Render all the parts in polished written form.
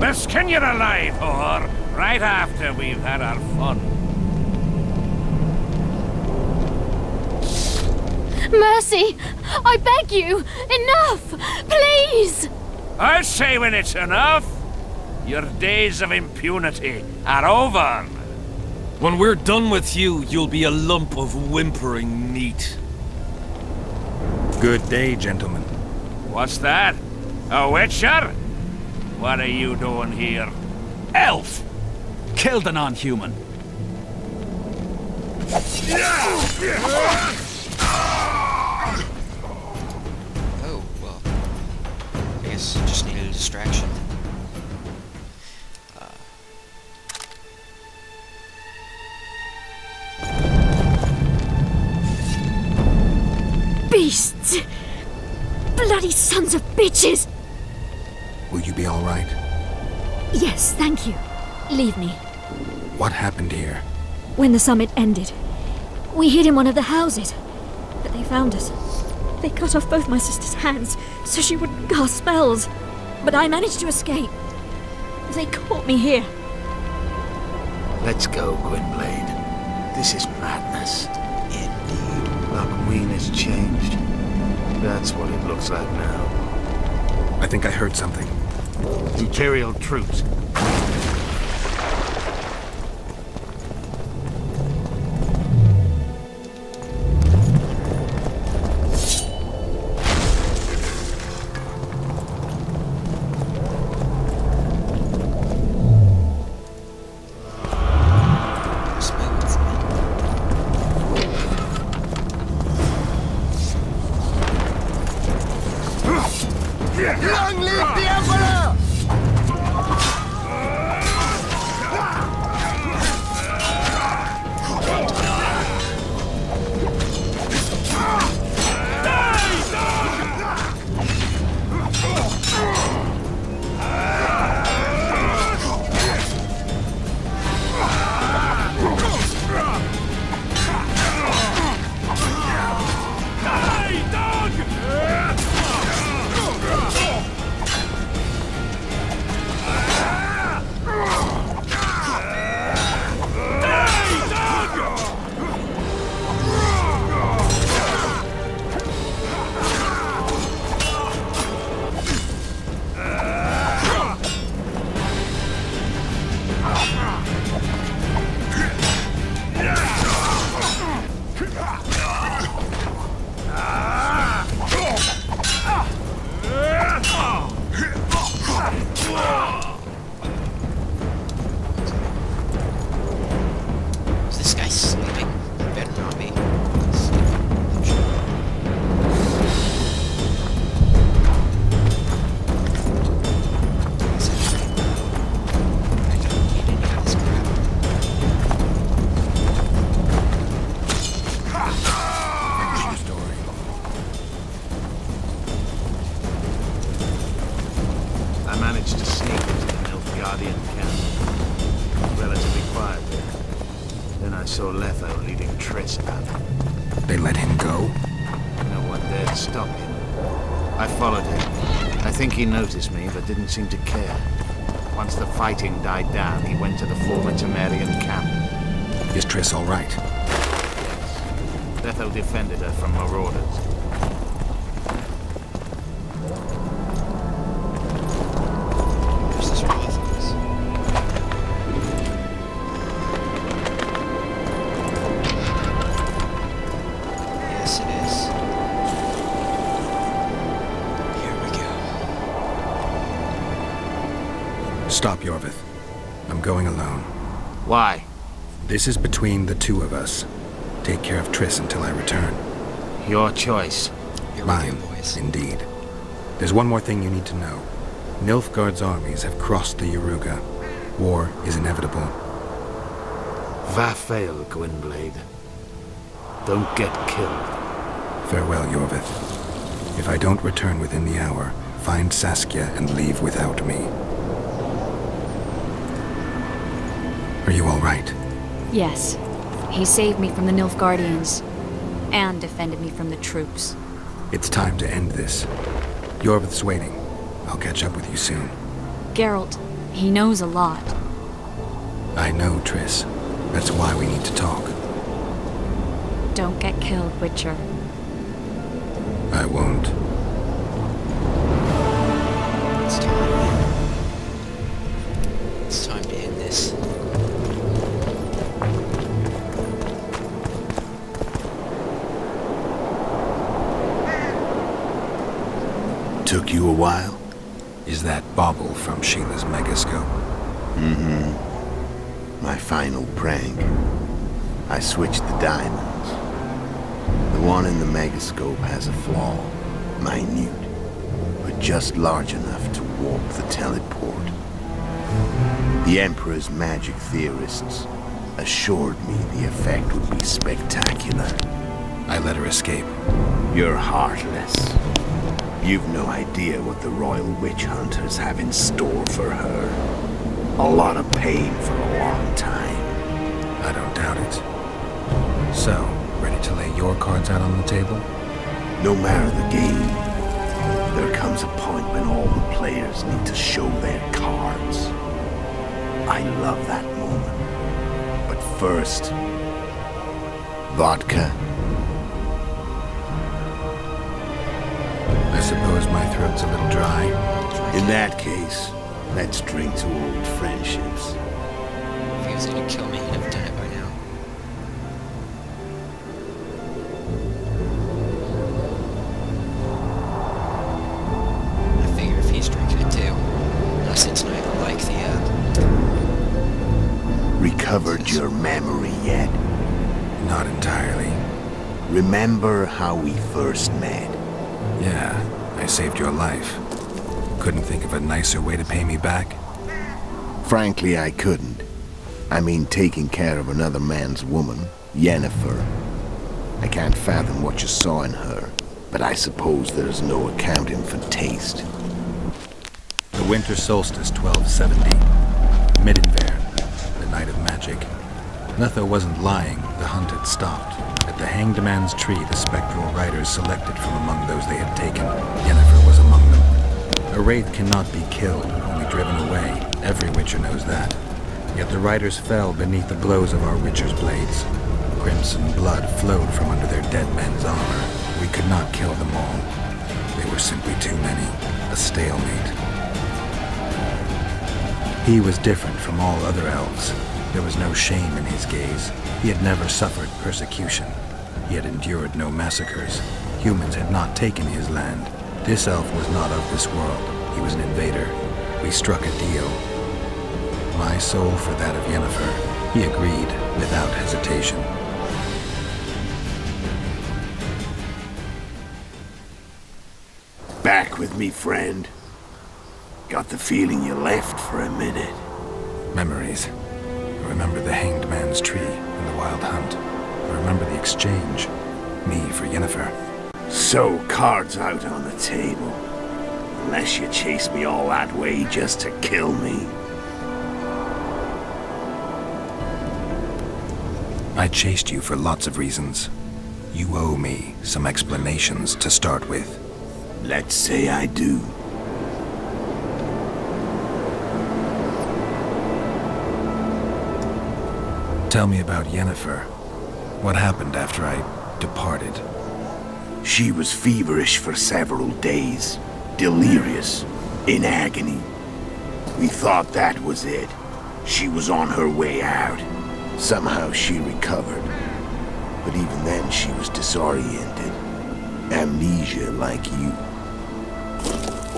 We'll skin you alive, whore, right after we've had our fun. Mercy! I beg you! Enough! Please! I say when it's enough. Your days of impunity are over. When we're done with you, you'll be a lump of whimpering meat. Good day, gentlemen. What's that? A witcher? What are you doing here? Elf! Killed a non-human. Oh, well. I guess just needed a distraction. Beasts! Bloody sons of bitches! Will you be all right? Yes, thank you. Leave me. What happened here? When the summit ended, we hid in one of the houses. But they found us. They cut off both my sister's hands so she wouldn't cast spells. But I managed to escape. They caught me here. Let's go, Gwynblade. This is madness. Indeed. Lochween has changed. That's what it looks like now. I think I heard something. Imperial troops. Long live the Emperor! Is this guy sleeping? Better not be. I don't need any of this crap. Finish your story. I managed to sneak into the Nilfgaardian camp. Relatively quiet there. Then I saw Letho leading Triss out. They let him go? No one dared stop him. I followed him. I think he noticed me, but didn't seem to care. Once the fighting died down, he went to the former Temerian camp. Is Triss all right? Letho defended her from marauders. Where's this Rothos? Yes, it is. Here we go. Stop, Yorvith. I'm going alone. Why? This is between the two of us. Take care of Triss until I return. Your choice. Here Mine, we go, boys. indeed. There's one more thing you need to know. Nilfgaard's armies have crossed the Yaruga. War is inevitable. Vafail, Gwynblade. Don't get killed. Farewell, Yorvith. If I don't return within the hour, find Saskia and leave without me. Are you all right? Yes. He saved me from the Nilfgaardians. And defended me from the troops. It's time to end this. Yorvith's waiting. I'll catch up with you soon. Geralt, He knows a lot. I know, Triss. That's why we need to talk. Don't get killed, Witcher. I won't. It's time. It's time to end this. Took you a while? Is that bauble from Sheila's megascope? My final prank. I switched the diamonds. The one in the megascope has a flaw. Minute. But just large enough to warp the teleport. The Emperor's magic theorists assured me the effect would be spectacular. I let her escape. You're heartless. You've no idea what the Royal Witch Hunters have in store for her. A lot of pain for a long time. I don't doubt it. So, ready to lay your cards out on the table? No matter the game, there comes a point when all the players need to show their cards. I love that moment. But first, vodka. I suppose my throat's a little dry. In that case, let's drink to old friendships. If he was gonna kill me, he'd have done it by now. I figure if he's drinking it too. Unless it's not even like the, Recovered your memory yet? Not entirely. Remember how we first met? Yeah, I saved your life. Couldn't think of a nicer way to pay me back? Frankly, I couldn't. I mean, taking care of another man's woman, Yennefer. I can't fathom what you saw in her, but I suppose there's no accounting for taste. The winter solstice 1270. Middenvern, the night of magic. Nutha wasn't lying, the hunt had stopped. At the Hanged Man's Tree, the spectral riders selected from among those they had taken. Yennefer was among them. A wraith cannot be killed, only driven away. Every Witcher knows that. Yet the riders fell beneath the blows of our Witcher's blades. Crimson blood flowed from under their dead men's armor. We could not kill them all. They were simply too many. A stalemate. He was different from all other elves. There was no shame in his gaze. He had never suffered persecution. He had endured no massacres. Humans had not taken his land. This elf was not of this world. He was an invader. We struck a deal. My soul for that of Yennefer. He agreed without hesitation. Back with me, friend. Got the feeling you left for a minute. Memories. I remember the Hanged Man's Tree and the Wild Hunt. I remember the exchange. Me for Yennefer. So, cards out on the table. Unless you chase me all that way just to kill me. I chased you for lots of reasons. You owe me some explanations to start with. Let's say I do. Tell me about Yennefer. What happened after I departed? She was feverish for several days. Delirious. In agony. We thought that was it. She was on her way out. Somehow she recovered. But even then she was disoriented. Amnesia like you.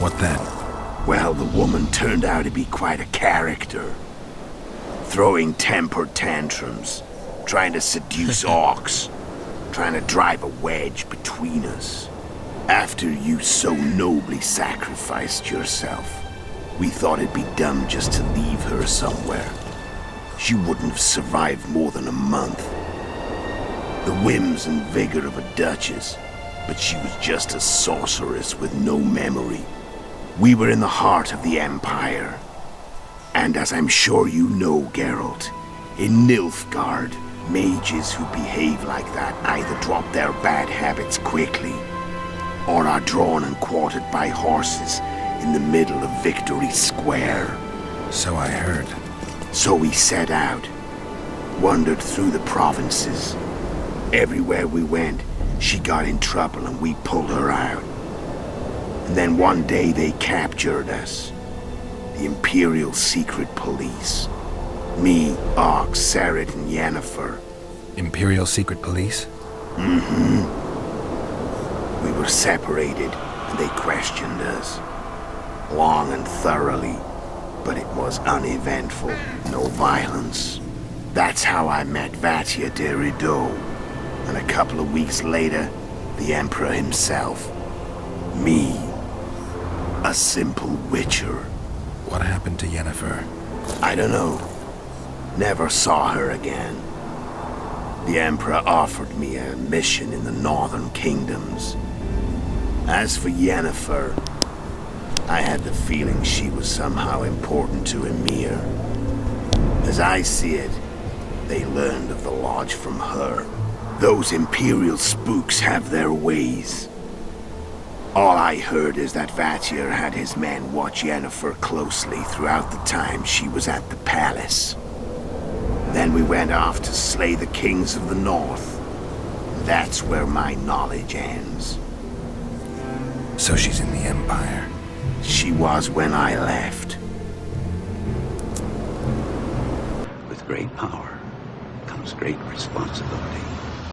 What then? Well, the woman turned out to be quite a character. Throwing temper tantrums. Trying to seduce orcs. Trying to drive a wedge between us. After you so nobly sacrificed yourself, we thought it'd be dumb just to leave her somewhere. She wouldn't have survived more than a month. The whims and vigor of a duchess, but she was just a sorceress with no memory. We were in the heart of the Empire. And as I'm sure you know, Geralt, in Nilfgaard, mages who behave like that either drop their bad habits quickly, or are drawn and quartered by horses in the middle of Victory Square. So I heard. So we set out, wandered through the provinces. Everywhere we went, she got in trouble and we pulled her out. And then one day they captured us. The Imperial Secret Police. Me, Ox, Sarah, and Yennefer. Imperial Secret Police? Mm-hmm. We were separated, and they questioned us. Long and thoroughly, but it was uneventful. No violence. That's how I met Vatia de Rideau. And a couple of weeks later, the Emperor himself. Me. A simple witcher. What happened to Yennefer? I don't know. Never saw her again. The Emperor offered me a mission in the Northern Kingdoms. As for Yennefer, I had the feeling she was somehow important to Emir. As I see it, they learned of the Lodge from her. Those Imperial spooks have their ways. All I heard is that Vatir had his men watch Yennefer closely throughout the time she was at the palace. Then we went off to slay the kings of the north. That's where my knowledge ends. So she's in the Empire. She was when I left. With great power comes great responsibility.